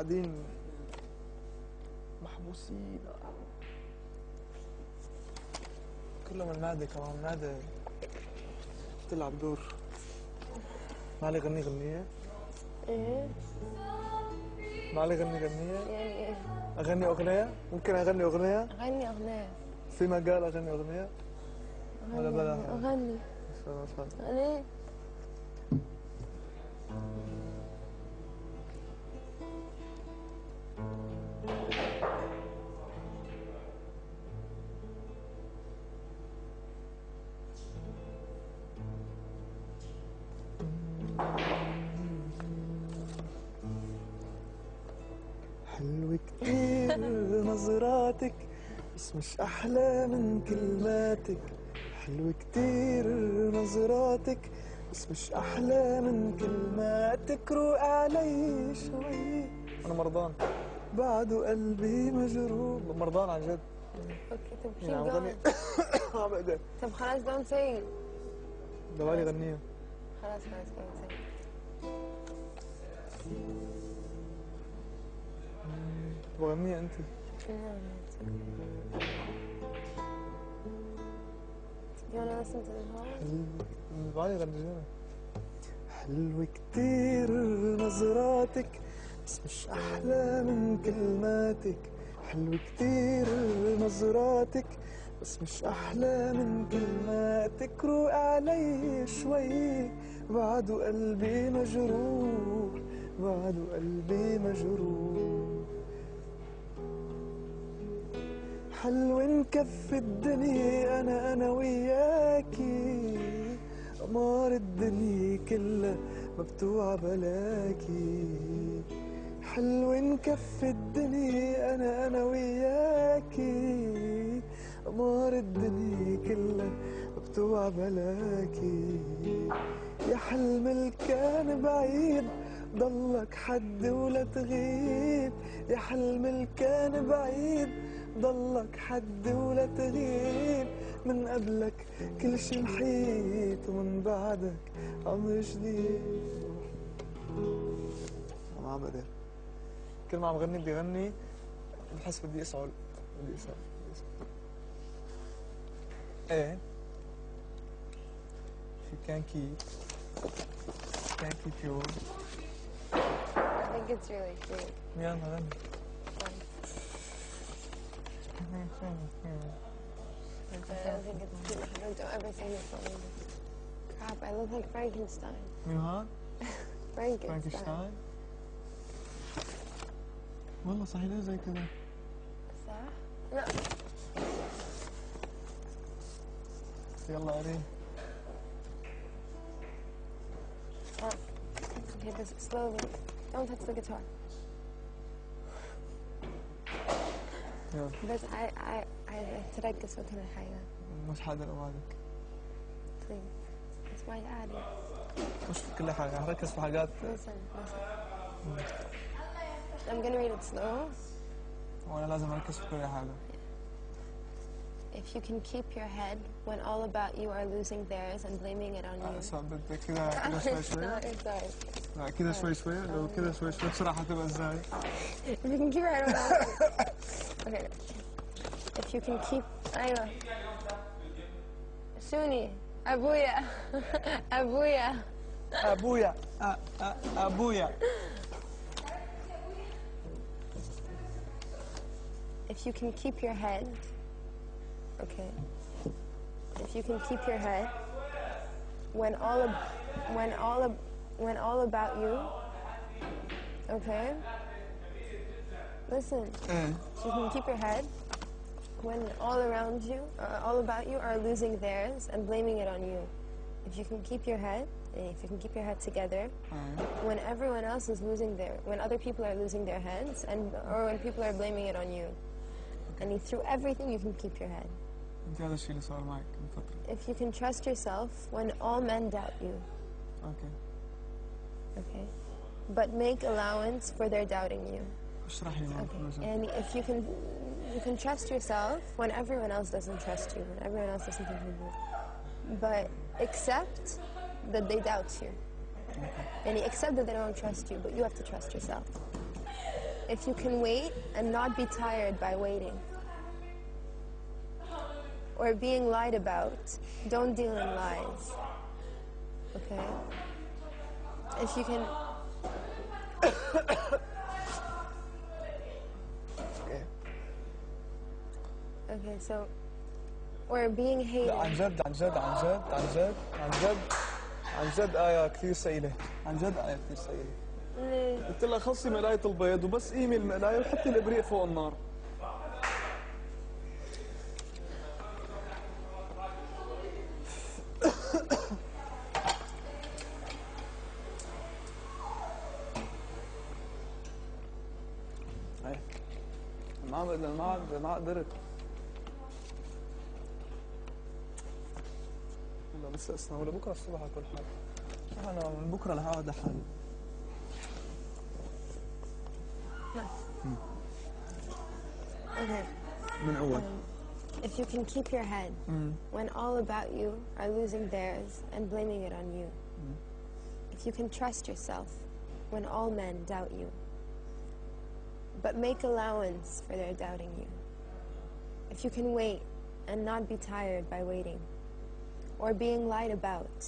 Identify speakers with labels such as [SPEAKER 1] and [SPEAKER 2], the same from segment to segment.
[SPEAKER 1] قاعدين محبوسين كلهم المعدة كمان المعدة بتلعب دور. معلي غني غنية؟
[SPEAKER 2] ايه
[SPEAKER 1] معلي غني غنية؟
[SPEAKER 2] يعني ايه؟
[SPEAKER 1] أغني أغنية؟ ممكن أغني أغنية؟
[SPEAKER 2] أغني أغنية.
[SPEAKER 1] في مجال أغني أغنية؟ ولا بلا؟
[SPEAKER 2] أغني أغني.
[SPEAKER 1] حلوة كتير نظراتك بس مش أحلى من كلماتك. حلوة كتير نظراتك بس مش أحلى من كلماتك. روق علي شوي أنا مرضان بعده قلبي مجروح. مرضان عن جد.
[SPEAKER 2] اوكي طب keep
[SPEAKER 1] عم غني
[SPEAKER 2] going.
[SPEAKER 1] عم بقدر.
[SPEAKER 2] طب خلاص don't sing.
[SPEAKER 1] دوالي غنية.
[SPEAKER 2] خلاص don't sing.
[SPEAKER 1] بغنيها أنت.
[SPEAKER 2] You wanna listen to the whole?
[SPEAKER 1] دوالي غنيها. حلوة كتير نظراتك بس مش أحلى من كلماتك. حلوة كتير نظراتك بس مش أحلى من كلماتك. روق علي شوي بعده قلبي مجروح. بعده قلبي مجروح. حلو نكفي الدنيا أنا وياكي. قمار الدنيا كلها مبتوعة بلاكي. حلو نكفي الدنيا أنا وياكي. قمار الدنيا كلها مبتوعة بلاكي. يا حلم الكان بعيد ضلك حد ولا تغيب. يا حلم الكان بعيد ضلك حد ولا تغيب. من قبلك كل شي محيط ومن بعدك عمر جديد. ما عم بقدر كل ما عم غني بدي غني بحس بدي اسعل. بدي اسعل. ايه you can't keep your.
[SPEAKER 2] I think it's really cute.
[SPEAKER 1] يلا غني.
[SPEAKER 2] I don't think it's cute. Don't ever sing it for me. Crap, I look like Frankenstein.
[SPEAKER 1] مين هاد؟
[SPEAKER 2] Frankenstein.
[SPEAKER 1] والله صحيح ليه زي كذا؟
[SPEAKER 2] صح؟ لا.
[SPEAKER 1] يلا قري.
[SPEAKER 2] Okay, this slowly. Don't touch the guitar.
[SPEAKER 1] يلا.
[SPEAKER 2] بس ترقص وكل حاجة.
[SPEAKER 1] مش حاضر أوعدك.
[SPEAKER 2] Please. It's my عادي.
[SPEAKER 1] مش في كل حاجة هركز في حاجات.
[SPEAKER 2] Listen. I'm gonna read it slow.
[SPEAKER 1] وأنا لازم أركز في كل حاجة.
[SPEAKER 2] If you can keep your head when all about you are losing theirs and blaming it on you.
[SPEAKER 1] بدك كذا شوي شوي. لا كذا شوي شوي. لو كذا شوي شوي بسرعة حتبقى إزاي؟
[SPEAKER 2] If you can keep your head okay. If you can keep. أيوة. سوني. أبويا. أبويا.
[SPEAKER 1] أبويا. أبويا.
[SPEAKER 2] If you can keep your head. Okay. If you can keep your head when all about you. Okay. Listen. If you can keep your head when all around you, all about you are losing theirs and blaming it on you. If you can keep your head, if you can keep your head together, when everyone else is when other people are losing their heads, or when people are blaming it on you, and through everything you can keep your head.
[SPEAKER 1] هذا الشيء اللي صار معك من فترة.
[SPEAKER 2] If you can trust yourself when all men doubt you. Okay. But make allowance for their doubting you.
[SPEAKER 1] اشرحي لي.
[SPEAKER 2] Okay. And if you can trust yourself when everyone else doesn't trust you, when everyone else doesn't think of you. But accept that they doubt you. And accept that they don't trust you, but you have to trust yourself. if you can wait and not be tired by waiting, or being lied about, don't deal in lies. Okay? If you can... Okay, so... Or being hated.
[SPEAKER 1] لا عن جد عن جد عن جد عن جد عن جد عن جد آية كثير سئيلة، عن جد آية كثير سئيلة.
[SPEAKER 2] ليه؟
[SPEAKER 1] قلت لها خلصي مقلاية البيض وبس قيمي المقلاية وحطي الإبريق فوق النار. ما قدرت. لا بس استنى ولا بكره الصبح اكل حالي. انا من بكره رح اقعد لحالي.
[SPEAKER 2] Okay.
[SPEAKER 1] من اول.
[SPEAKER 2] If you can keep your head when all about you are losing theirs and blaming it on you. If you can trust yourself when all men doubt you, but make allowance for their doubting you. If you can wait and not be tired by waiting, or being lied about,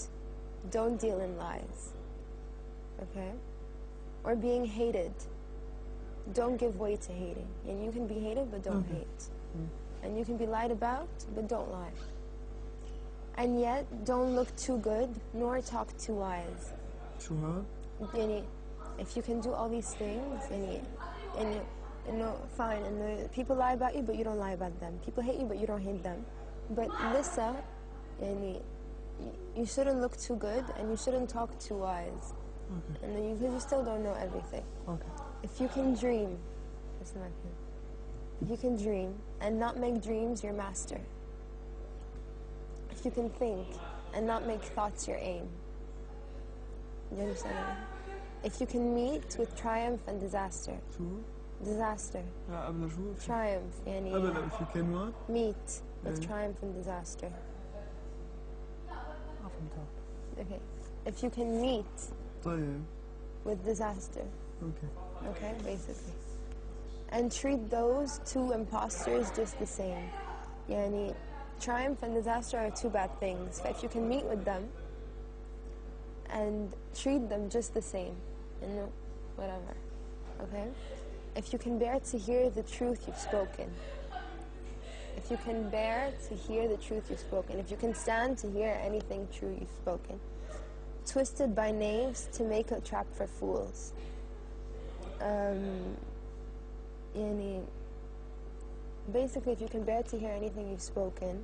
[SPEAKER 2] don't deal in lies. Okay? Or being hated, don't give way to hating. And you can be hated, but don't hate. And you can be lied about, but don't lie. And yet, don't look too good, nor talk too wise.
[SPEAKER 1] شو هاد؟
[SPEAKER 2] يعني if you can do all these things and you know fine and people lie about you but you don't lie about them, people hate you but you don't hate them, but لسه يعني you shouldn't look too good and you shouldn't talk too wise. And then because you still don't know everything. If you can dream, if you can dream and not make dreams your master, if you can think and not make thoughts your aim. Do you understand? If you can meet with triumph and disaster.
[SPEAKER 1] شو؟
[SPEAKER 2] Disaster.
[SPEAKER 1] لا قبل شو؟
[SPEAKER 2] Triumph يعني
[SPEAKER 1] قبل if you can what؟
[SPEAKER 2] meet with triumph and disaster.
[SPEAKER 1] ما فهمتها.
[SPEAKER 2] Okay. If you can meet
[SPEAKER 1] طيب.
[SPEAKER 2] with disaster.
[SPEAKER 1] Okay.
[SPEAKER 2] Okay, basically. And treat those two imposters just the same. يعني triumph and disaster are two bad things. But if you can meet with them and treat them just the same, you know, whatever, okay? If you can bear to hear the truth you've spoken, if you can bear to hear the truth you've spoken, if you can stand to hear anything true you've spoken, twisted by knaves to make a trap for fools. يعني basically if you can bear to hear anything you've spoken,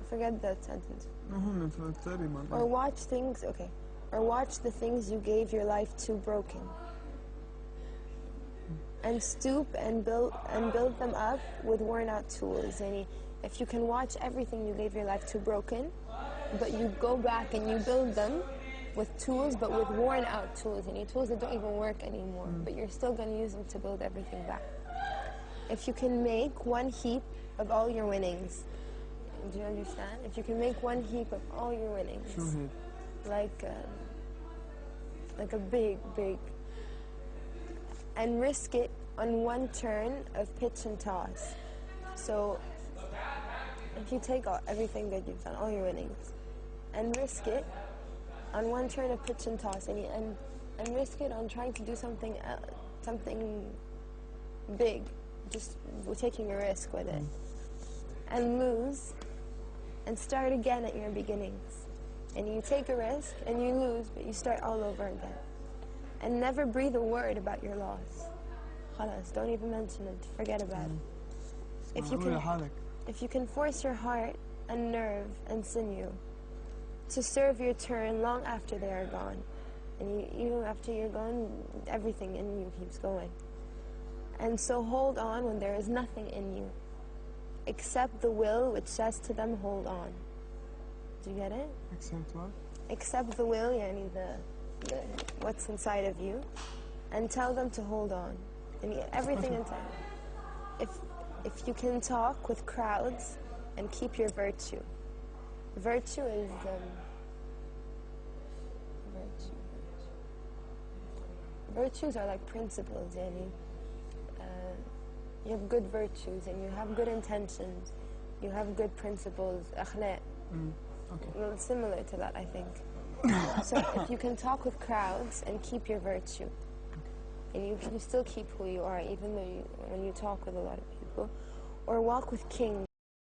[SPEAKER 2] forget that sentence. Or watch things, okay. Or watch the things you gave your life to broken. And stoop and build them up with worn out tools. And if you can watch everything you gave your life to broken, but you go back and you build them with tools, but with worn out tools. And tools that don't even work anymore. But you're still going to use them to build everything back. If you can make one heap of all your winnings. Do you understand? If you can make one heap of all your winnings, like a big, and risk it on one turn of pitch and toss. So, if you take everything that you've done, all your winnings, and risk it on one turn of pitch and toss, and risk it on trying to do something big, just taking a risk with it, and lose. And start again at your beginnings. And you take a risk and you lose, but you start all over again. And never breathe a word about your loss. Khalas, don't even mention it. Forget about it. If you can force your heart and nerve and sinew to serve your turn long after they are gone. And even after you're gone, everything in you keeps going. And so hold on when there is nothing in you, except the will which says to them, hold on. Do you get it?
[SPEAKER 1] Accept what?
[SPEAKER 2] Accept the will, yani the what's inside of you, and tell them to hold on. And everything inside. If you can talk with crowds and keep your virtue. Virtue is Virtues are like principles, yani. You have good virtues and you have good intentions. You have good principles, احلى.
[SPEAKER 1] Okay.
[SPEAKER 2] Well, it's similar to that, I think. So if you can talk with crowds and keep your virtue, and you still keep who you are, even though when you talk with a lot of people, or walk with kings.